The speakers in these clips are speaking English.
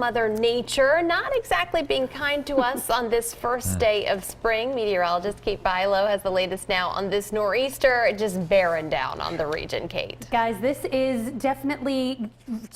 Mother Nature not exactly being kind to us on this first day of spring. Meteorologist Kate Bilo has the latest now on this nor'easter just bearing down on the region. Kate. Guys, this is definitely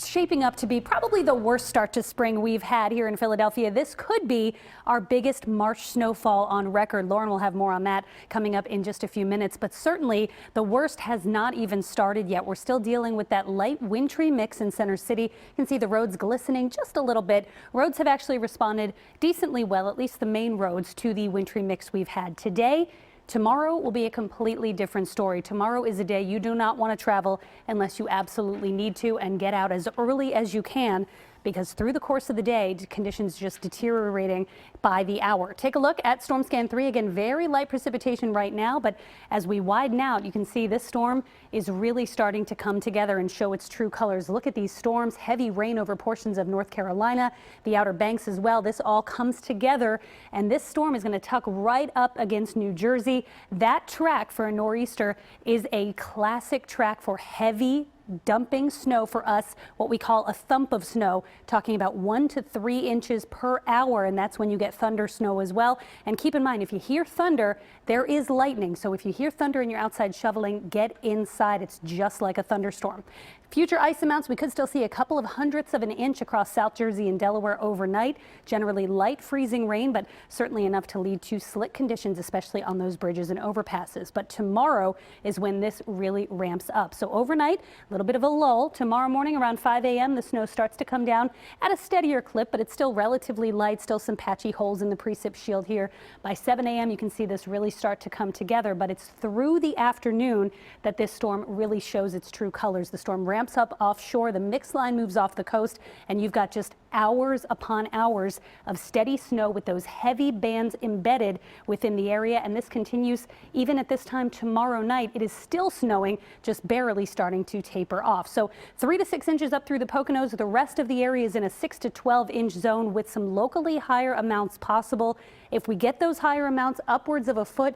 shaping up to be probably the worst start to spring we've had here in Philadelphia. This could be our biggest March snowfall on record. Lauren will have more on that coming up in just a few minutes, but certainly the worst has not even started yet. We're still dealing with that light wintry mix in Center City. You can see the roads glistening just a little bit. Roads have actually responded decently well, at least the main roads, to the wintry mix we've had today. Tomorrow will be a completely different story. Tomorrow is a day you do not want to travel unless you absolutely need to, and get out as early as you can, because through the course of the day, conditions just deteriorating by the hour. Take a look at Storm Scan 3. Again, very light precipitation right now, but as we widen out, you can see this storm is really starting to come together and show its true colors. Look at these storms, heavy rain over portions of North Carolina, the Outer Banks as well. This all comes together, and this storm is going to tuck right up against New Jersey. That track for a nor'easter is a classic track for heavy dumping snow for us, what we call a thump of snow, talking about 1 to 3 inches per hour, and that's when you get thunder snow as well. And keep in mind, if you hear thunder, there is lightning. So if you hear thunder and you're outside shoveling, get inside. It's just like a thunderstorm. Future ice amounts, we could still see a couple of hundredths of an inch across South Jersey and Delaware overnight. Generally light freezing rain, but certainly enough to lead to slick conditions, especially on those bridges and overpasses. But tomorrow is when this really ramps up. So overnight, a little bit of a lull. Tomorrow morning around 5 a.m. the snow starts to come down at a steadier clip, but it's still relatively light, still some patchy holes in the precip shield here. By 7 a.m. you can see this really start to come together, but it's through the afternoon that this storm really shows its true colors. The storm ramps up offshore, the mix line moves off the coast, and you've got just hours upon hours of steady snow with those heavy bands embedded within the area, and this continues even at this time tomorrow night. It is still snowing, just barely starting to taper off. So 3 to 6 inches up through the Poconos. The rest of the area is in a 6 to 12 inch zone with some locally higher amounts possible. If we get those higher amounts, upwards of a foot,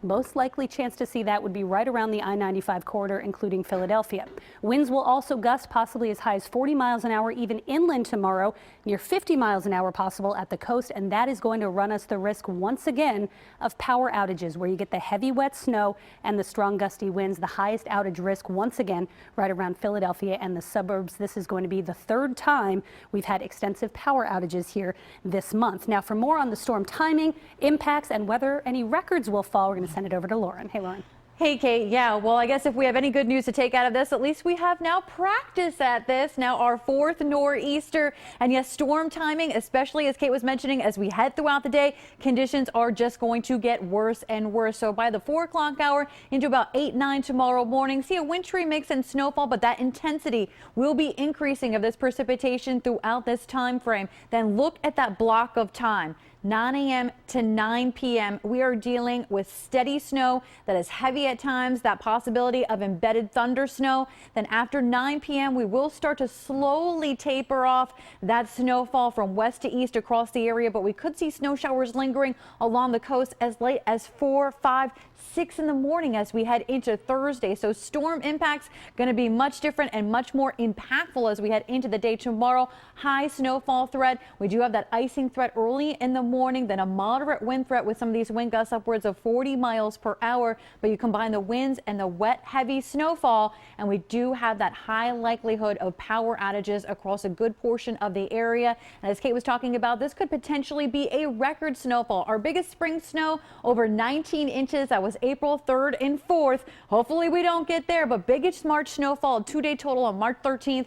most likely chance to see that would be right around the I-95 corridor, including Philadelphia. Winds will also gust possibly as high as 40 miles an hour, even inland tomorrow, near 50 miles an hour possible at the coast. And that is going to run us the risk once again of power outages, where you get the heavy wet snow and the strong gusty winds. The highest outage risk once again right around Philadelphia and the suburbs. This is going to be the third time we've had extensive power outages here this month. Now, for more on the storm timing, impacts, and whether any records will fall, we're going to send it over to Lauren. Hey, Lauren. Hey, Kate. Yeah, well, I guess if we have any good news to take out of this, at least we have now practice at this. Now our fourth nor'easter, and yes, storm timing, especially as Kate was mentioning, as we head throughout the day, conditions are just going to get worse and worse. So by the 4 o'clock hour into about 8, 9 tomorrow morning, see a wintry mix and snowfall, but that intensity will be increasing of this precipitation throughout this time frame. Then look at that block of time. 9 a.m. to 9 p.m. we are dealing with steady snow that is heavy at times, that possibility of embedded thunder snow. Then after 9 p.m. we will start to slowly taper off that snowfall from west to east across the area, but we could see snow showers lingering along the coast as late as 4, 5, 6 in the morning as we head into Thursday. So storm impacts going to be much different and much more impactful as we head into the day tomorrow. High snowfall threat. We do have that icing threat early in the morning, then a moderate wind threat with some of these wind gusts upwards of 40 miles per hour. But you combine the winds and the wet, heavy snowfall, and we do have that high likelihood of power outages across a good portion of the area. And as Kate was talking about, this could potentially be a record snowfall. Our biggest spring snow, over 19 inches. That was April 3rd and 4th. Hopefully we don't get there, but biggest March snowfall, 2-day total on March 13th.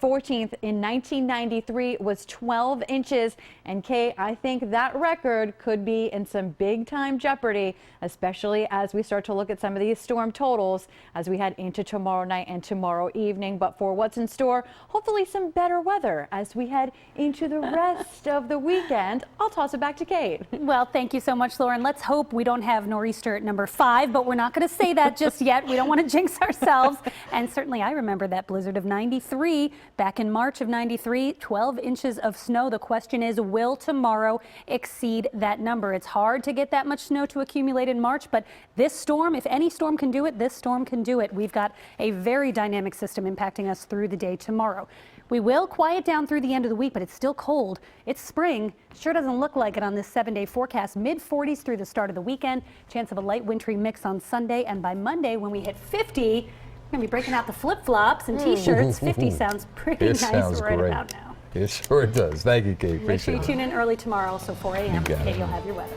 14th in 1993 was 12 inches. And Kay, I think that record could be in some big time jeopardy, especially as we start to look at some of these storm totals as we head into tomorrow night and tomorrow evening. But for what's in store, hopefully some better weather as we head into the rest of the weekend. I'll toss it back to Kate. Well, thank you so much, Lauren. Let's hope we don't have nor'easter at number 5, but we're not going to say that just yet. We don't want to jinx ourselves. And certainly I remember that blizzard of 93. Back in March of 93, 12 inches of snow. The question is, will tomorrow exceed that number? It's hard to get that much snow to accumulate in March, but this storm, if any storm can do it, this storm can do it. We've got a very dynamic system impacting us through the day tomorrow. We will quiet down through the end of the week, but it's still cold. It's spring. Sure doesn't look like it on this 7-day forecast. Mid-40s through the start of the weekend. Chance of a light wintry mix on Sunday. And by Monday, when we hit 50, we're going to be breaking out the flip-flops and T-shirts. 50 sounds pretty nice sounds right great. about now. It sure does. Thank you, Kate. Make sure you Appreciate it. tune in early tomorrow, so 4 a.m. You got Kate, it. you'll have your weather.